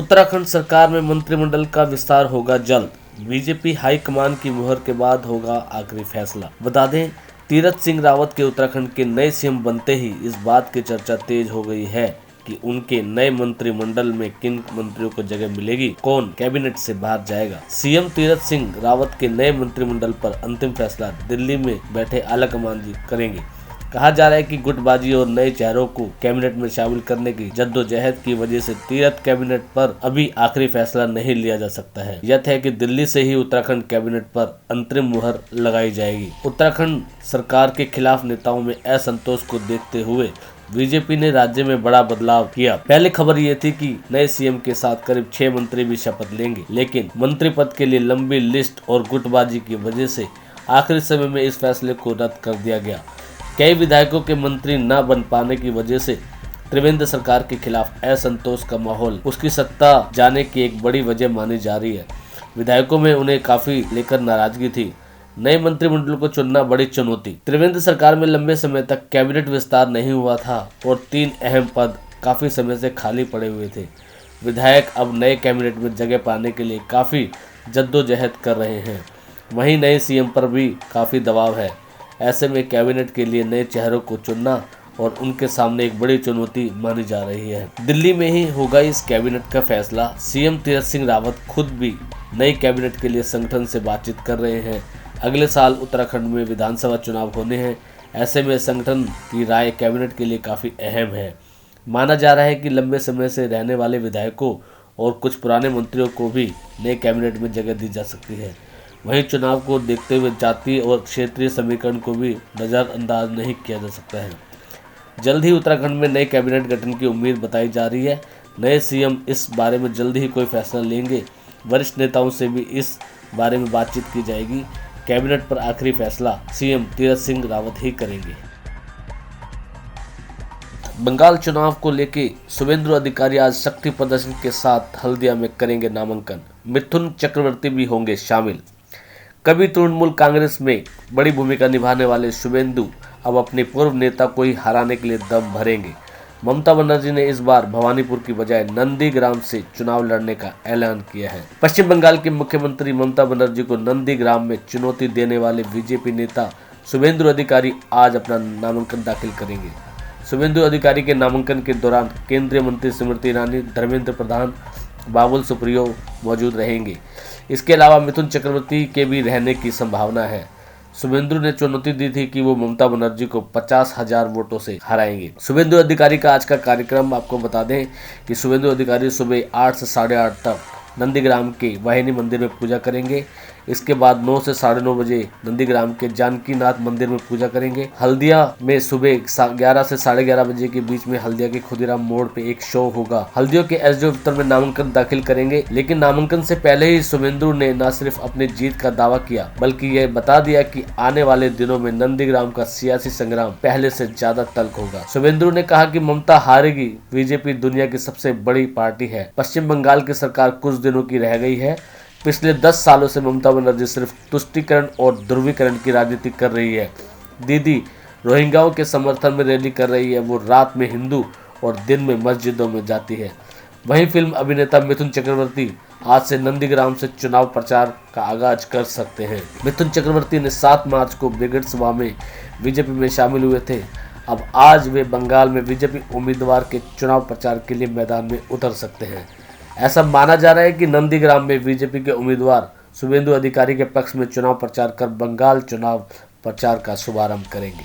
उत्तराखंड सरकार में मंत्रिमंडल का विस्तार होगा जल्द। बीजेपी हाईकमान की मुहर के बाद होगा आखिरी फैसला। बता दें, तीरथ सिंह रावत के उत्तराखंड के नए सीएम बनते ही इस बात की चर्चा तेज हो गई है कि उनके नए मंत्रिमंडल में किन मंत्रियों को जगह मिलेगी, कौन कैबिनेट से बाहर जाएगा। सीएम तीरथ सिंह रावत के नए मंत्रिमंडल पर अंतिम फैसला दिल्ली में बैठे आलाकमान जी करेंगे। कहा जा रहा है कि गुटबाजी और नए चेहरों को कैबिनेट में शामिल करने की जद्दोजहद की वजह से तीरथ कैबिनेट पर अभी आखिरी फैसला नहीं लिया जा सकता है। यह है कि दिल्ली से ही उत्तराखंड कैबिनेट पर अंतरिम मुहर लगाई जाएगी। उत्तराखंड सरकार के खिलाफ नेताओं में असंतोष को देखते हुए बीजेपी ने राज्य में बड़ा बदलाव किया। पहले खबर ये थी कि नए सीएम के साथ करीब 6 मंत्री भी शपथ लेंगे, लेकिन मंत्री पद के लिए लंबी लिस्ट और गुटबाजी की वजह से आखिरी समय में इस फैसले को रद्द कर दिया गया। कई विधायकों के मंत्री न बन पाने की वजह से त्रिवेंद्र सरकार के खिलाफ असंतोष का माहौल उसकी सत्ता जाने की एक बड़ी वजह मानी जा रही है। विधायकों में उन्हें काफी लेकर नाराजगी थी। नए मंत्रिमंडल को चुनना बड़ी चुनौती। त्रिवेंद्र सरकार में लंबे समय तक कैबिनेट विस्तार नहीं हुआ था और 3 अहम पद काफी समय से खाली पड़े हुए थे। विधायक अब नए कैबिनेट में जगह पाने के लिए काफी जद्दोजहद कर रहे हैं। वहीं नए सीएम पर भी काफी दबाव है। ऐसे में कैबिनेट के लिए नए चेहरों को चुनना और उनके सामने एक बड़ी चुनौती मानी जा रही है। दिल्ली में ही होगा इस कैबिनेट का फैसला। सीएम तीरथ सिंह रावत खुद भी नई कैबिनेट के लिए संगठन से बातचीत कर रहे हैं। अगले साल उत्तराखंड में विधानसभा चुनाव होने हैं। ऐसे में संगठन की राय कैबिनेट के लिए काफ़ी अहम है। माना जा रहा है कि लंबे समय से रहने वाले विधायकों और कुछ पुराने मंत्रियों को भी नए कैबिनेट में जगह दी जा सकती है। वहीं चुनाव को देखते हुए जातीय और क्षेत्रीय समीकरण को भी नज़रअंदाज नहीं किया जा सकता है। जल्द ही उत्तराखंड में नए कैबिनेट गठन की उम्मीद बताई जा रही है। नए सीएम इस बारे में जल्द ही कोई फैसला लेंगे। वरिष्ठ नेताओं से भी इस बारे में बातचीत की जाएगी। कैबिनेट पर आखिरी फैसला सीएम तीरथ सिंह रावत ही करेंगे। बंगाल चुनाव को लेकर शुभेंदु अधिकारी आज शक्ति प्रदर्शन के साथ हल्दिया में करेंगे नामांकन। मिथुन चक्रवर्ती भी होंगे शामिल। कभी तृणमूल कांग्रेस में बड़ी भूमिका निभाने वाले शुभेंदु अब अपने पूर्व नेता को ही हराने के लिए दम भरेंगे। ममता बनर्जी ने इस बार भवानीपुर की बजाय नंदीग्राम से चुनाव लड़ने का ऐलान किया है। पश्चिम बंगाल के मुख्यमंत्री ममता बनर्जी को नंदीग्राम में चुनौती देने वाले बीजेपी नेता शुभेंदु अधिकारी आज अपना नामांकन दाखिल करेंगे। शुभेंदु अधिकारी के नामांकन के दौरान केंद्रीय मंत्री स्मृति ईरानी, धर्मेंद्र प्रधान, बाबुल सुप्रियो मौजूद रहेंगे। इसके अलावा मिथुन चक्रवर्ती के भी रहने की संभावना है। शुभेंदु ने चुनौती दी थी कि वो ममता बनर्जी को 50,000 वोटों से हराएंगे। शुभेंदु अधिकारी का आज का कार्यक्रम आपको बता दें कि शुभेंदु अधिकारी सुबह 8 से 8:30 तक नंदीग्राम के वाहिनी मंदिर में पूजा करेंगे। इसके बाद 9 से 9:30 बजे नंदीग्राम के जानकीनाथ मंदिर में पूजा करेंगे। हल्दिया में सुबह 11 से 11:30 बजे के बीच में हल्दिया के खुदीराम मोड़ पे एक शो होगा। हल्दिया के एसडीओ दफ्तर में नामांकन दाखिल करेंगे, लेकिन नामांकन से पहले ही शुभेंदु ने न सिर्फ अपनी जीत का दावा किया बल्कि यह बता दिया कि आने वाले दिनों में नंदीग्राम का सियासी संग्राम पहले से ज्यादा तल्ख होगा। शुभेंदु ने कहा कि ममता हारेगी। बीजेपी दुनिया की सबसे बड़ी पार्टी है। पश्चिम बंगाल की सरकार कुछ दिनों की रह गई है। पिछले 10 सालों से ममता बनर्जी सिर्फ तुष्टीकरण और ध्रुवीकरण की राजनीति कर रही है। दीदी रोहिंग्याओं के समर्थन में रैली कर रही है। वो रात में हिंदू और दिन में मस्जिदों में जाती है। वहीं फिल्म अभिनेता मिथुन चक्रवर्ती आज से नंदीग्राम से चुनाव प्रचार का आगाज कर सकते हैं। मिथुन चक्रवर्ती ने 7 मार्च को ब्रिगेड सभा में बीजेपी में शामिल हुए थे। अब आज वे बंगाल में बीजेपी उम्मीदवार के चुनाव प्रचार के लिए मैदान में उतर सकते हैं। ऐसा माना जा रहा है कि नंदीग्राम में बीजेपी के उम्मीदवार शुभेंदु अधिकारी के पक्ष में चुनाव प्रचार कर बंगाल चुनाव प्रचार का शुभारंभ करेंगे।